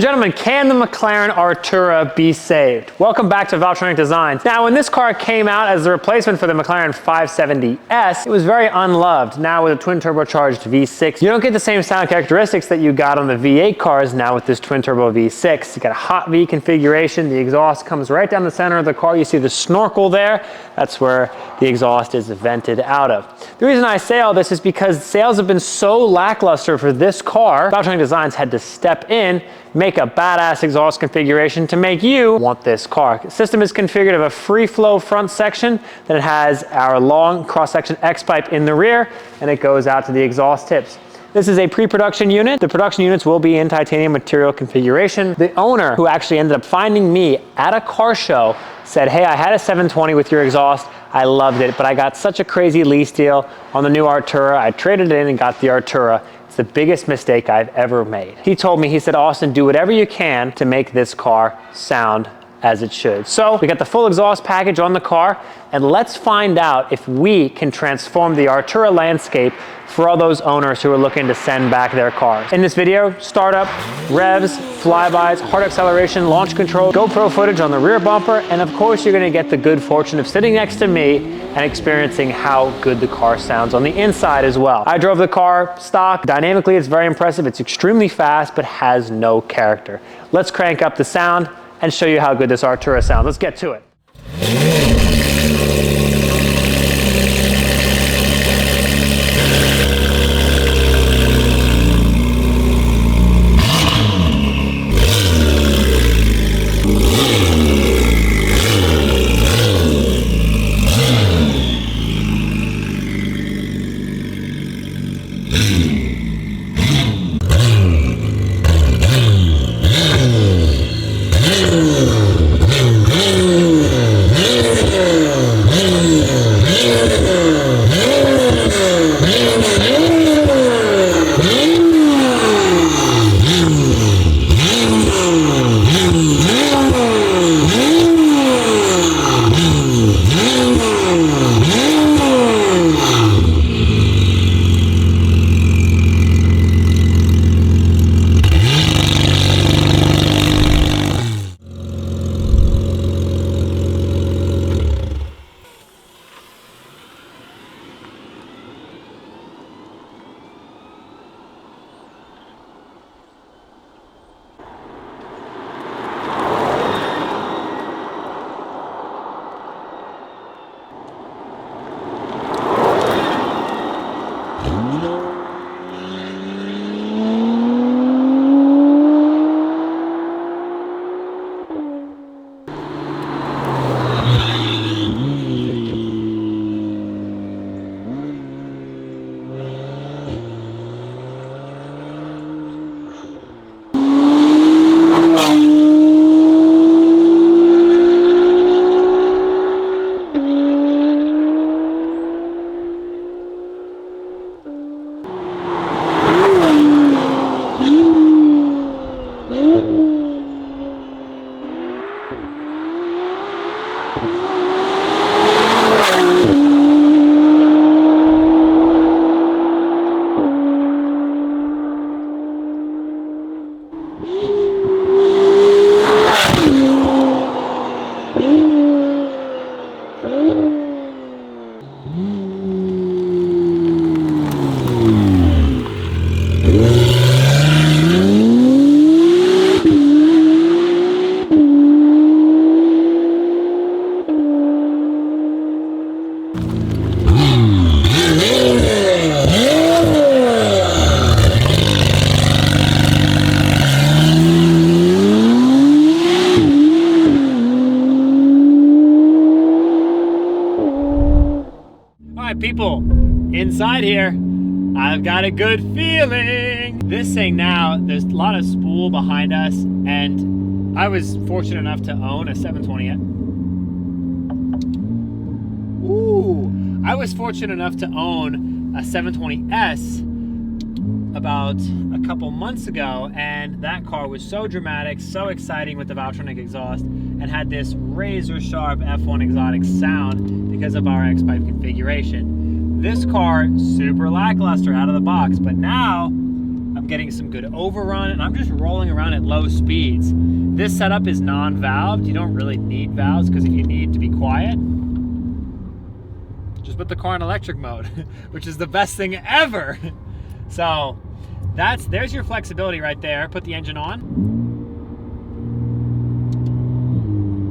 and gentlemen, can the McLaren Artura be saved? Welcome back to Valvetronic Designs. Now, when this car came out as the replacement for the McLaren 570S, it was very unloved. Now with a twin turbocharged V6, you don't get the same sound characteristics that you got on the V8 cars now with this twin turbo V6. You got a hot V configuration. The exhaust comes right down the center of the car. You see the snorkel there. That's where the exhaust is vented out of. The reason I say all this is because sales have been so lackluster for this car, Valvetronic Designs had to step in, make a badass exhaust configuration to make you want this car. The system is configured of a free flow front section, then it has our long cross-section X-pipe in the rear, and it goes out to the exhaust tips. This is a pre-production unit. The production units will be in titanium material configuration. The owner, who actually ended up finding me at a car show, said, hey, I had a 720 with your exhaust. I loved it, but I got such a crazy lease deal on the new Artura. I traded it in and got the Artura. It's the biggest mistake I've ever made. He told me, he said, Austin, do whatever you can to make this car sound as it should. So we got the full exhaust package on the car, and let's find out if we can transform the Artura landscape for all those owners who are looking to send back their cars. In this video, startup, revs, flybys, hard acceleration, launch control, GoPro footage on the rear bumper, and of course you're gonna get the good fortune of sitting next to me and experiencing how good the car sounds on the inside as well. I drove the car stock. Dynamically, it's very impressive. It's extremely fast, but has no character. Let's crank up the sound and show you how good this Artura sounds. Let's get to it. People, inside here, I've got a good feeling. This thing now, there's a lot of spool behind us, and I was fortunate enough to own a 720. Ooh, I was fortunate enough to own a 720S about a couple months ago, and that car was so dramatic, so exciting with the Valvetronic exhaust, and had this razor sharp F1 exotic sound because of our X-pipe configuration. This car, super lackluster out of the box, but now I'm getting some good overrun, and I'm just rolling around at low speeds. This setup is non-valved. You don't really need valves, because if you need to be quiet, just put the car in electric mode, which is the best thing ever. So there's your flexibility right there. Put the engine on.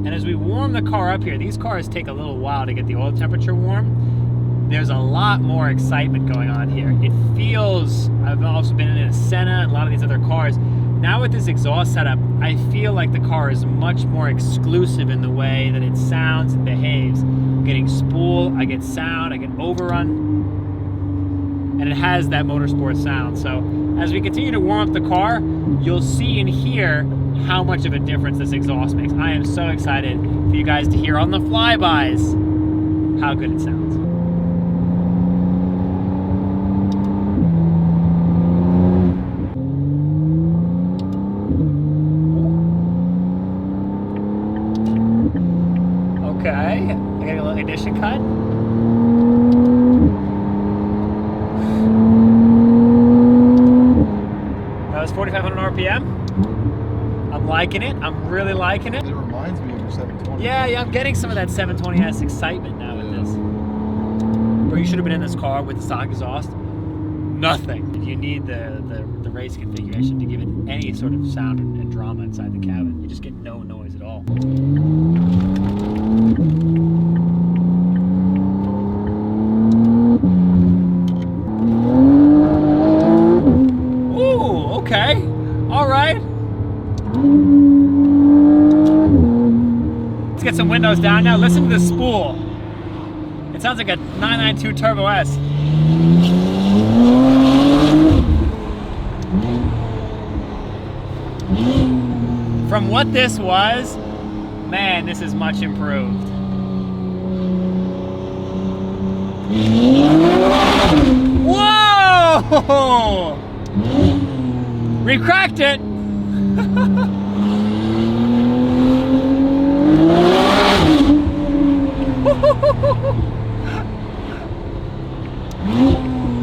And as we warm the car up here, these cars take a little while to get the oil temperature warm. There's a lot more excitement going on here. It feels, I've also been in a Senna and a lot of these other cars. Now with this exhaust setup, I feel like the car is much more exclusive in the way that it sounds and behaves. I'm getting spool, I get sound, I get overrun, and it has that motorsport sound. So as we continue to warm up the car, you'll see and hear how much of a difference this exhaust makes. I am so excited for you guys to hear on the flybys how good it sounds. Okay, I got a little ignition cut. That was 4,500 RPM. I'm liking it. I'm really liking it. It reminds me of your 720. Yeah, I'm getting some of that 720S excitement now with this. Bro, you should have been in this car with the stock exhaust. Nothing. You need the race configuration to give it any sort of sound and drama inside the cabin. You just get no noise at all. Ooh, okay. All right. Let's get some windows down now. Listen to the spool. It sounds like a 992 Turbo S. From what this was, man, this is much improved. Whoa! We cracked it!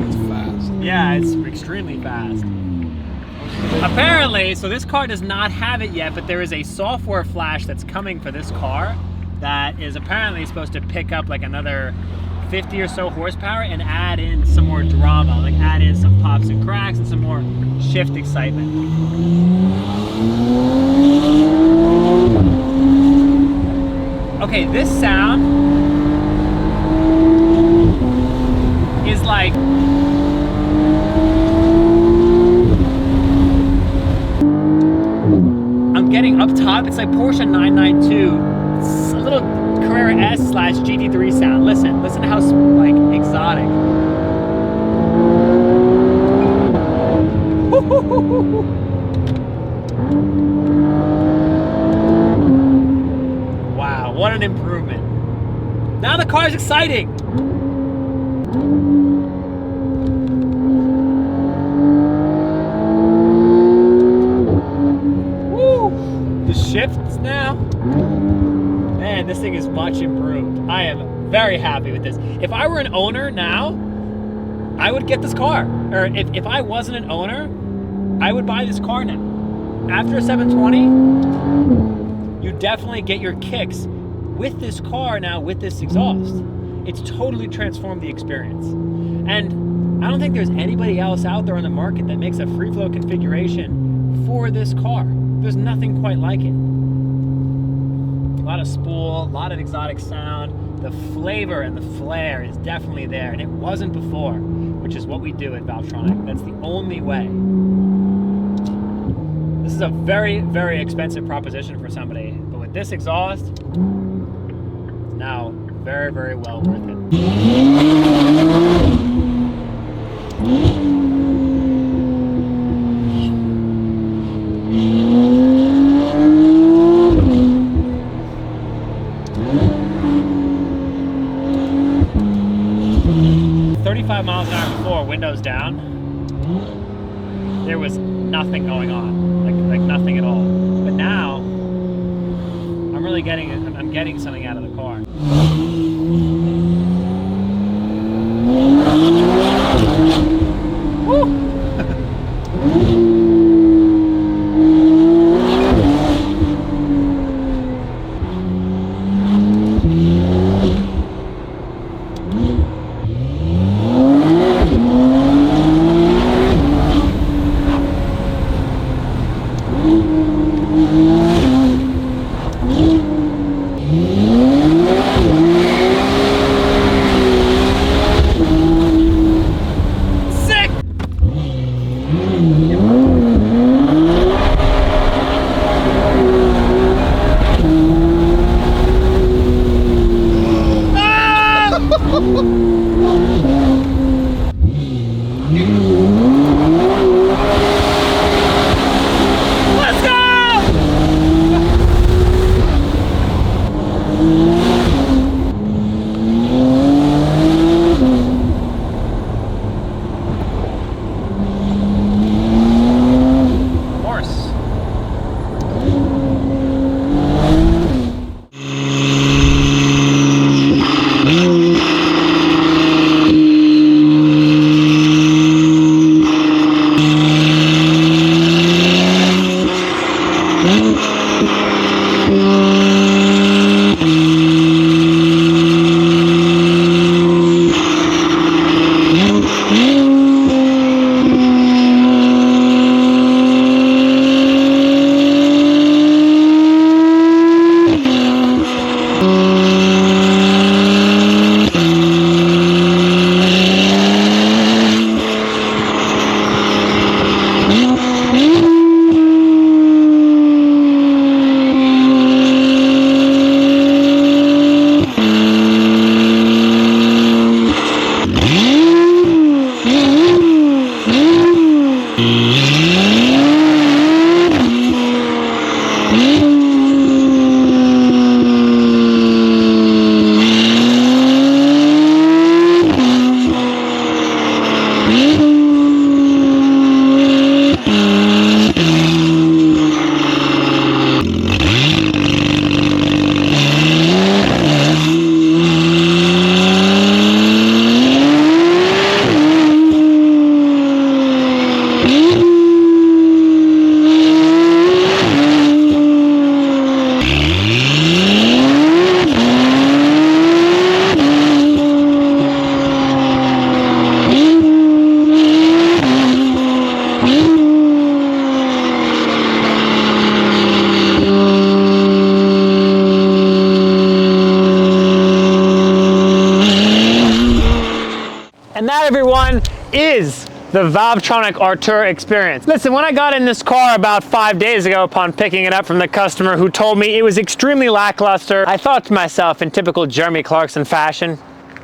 It's fast. Yeah, it's extremely fast. Apparently, so this car does not have it yet, but there is a software flash that's coming for this car that is apparently supposed to pick up like another 50 or so horsepower and add in some more drama, like add in some pops and cracks and some more shift excitement. Okay, this sound is like I'm getting up top, it's like Porsche 992. It's a little Carrera S/GT3 sound. Listen to how like exotic. Wow, what an improvement. Now the car's exciting. Woo! The shifts now. Man, this thing is much improved. I am very happy with this. If I were an owner now, I would get this car. Or if I wasn't an owner, I would buy this car now. After a 720, you definitely get your kicks with this car now with this exhaust. It's totally transformed the experience. And I don't think there's anybody else out there on the market that makes a free flow configuration for this car. There's nothing quite like it. A lot of spool, a lot of exotic sound. The flavor and the flair is definitely there, and it wasn't before, which is what we do at Valvetronic. That's the only way. This is a very, very expensive proposition for somebody, but with this exhaust, it's now very, very well worth it. 35 miles an hour before, windows down, there was nothing going on, like nothing at all. But now, I'm really getting something out of the car. Woo! And that, everyone, is the Valvetronic Artura experience. Listen, when I got in this car about 5 days ago upon picking it up from the customer who told me it was extremely lackluster, I thought to myself in typical Jeremy Clarkson fashion,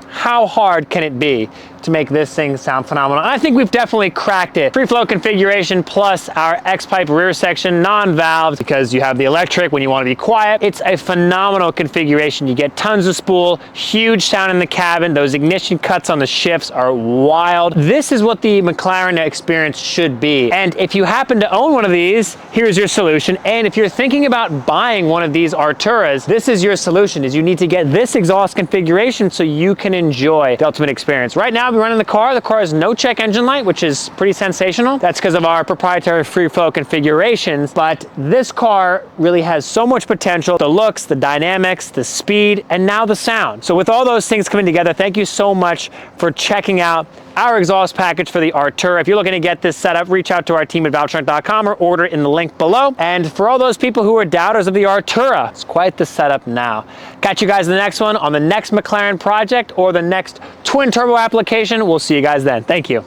how hard can it be to make this thing sound phenomenal? And I think we've definitely cracked it. Free flow configuration plus our X-pipe rear section, non-valves, because you have the electric when you want to be quiet. It's a phenomenal configuration. You get tons of spool, huge sound in the cabin. Those ignition cuts on the shifts are wild. This is what the McLaren experience should be. And if you happen to own one of these, here's your solution. And if you're thinking about buying one of these Arturas, this is your solution, is you need to get this exhaust configuration so you can enjoy the ultimate experience. Right now, running the car has no check engine light, which is pretty sensational. That's because of our proprietary free flow configurations, but this car really has so much potential. The looks, the dynamics, the speed, and now the sound. So with all those things coming together, thank you so much for checking out our exhaust package for the Artura. If you're looking to get this set up, reach out to our team at Valvetronic.com or order in the link below. And for all those people who are doubters of the Artura, it's quite the setup now. Catch you guys in the next one on the next McLaren project or the next twin turbo application. We'll see you guys then. Thank you.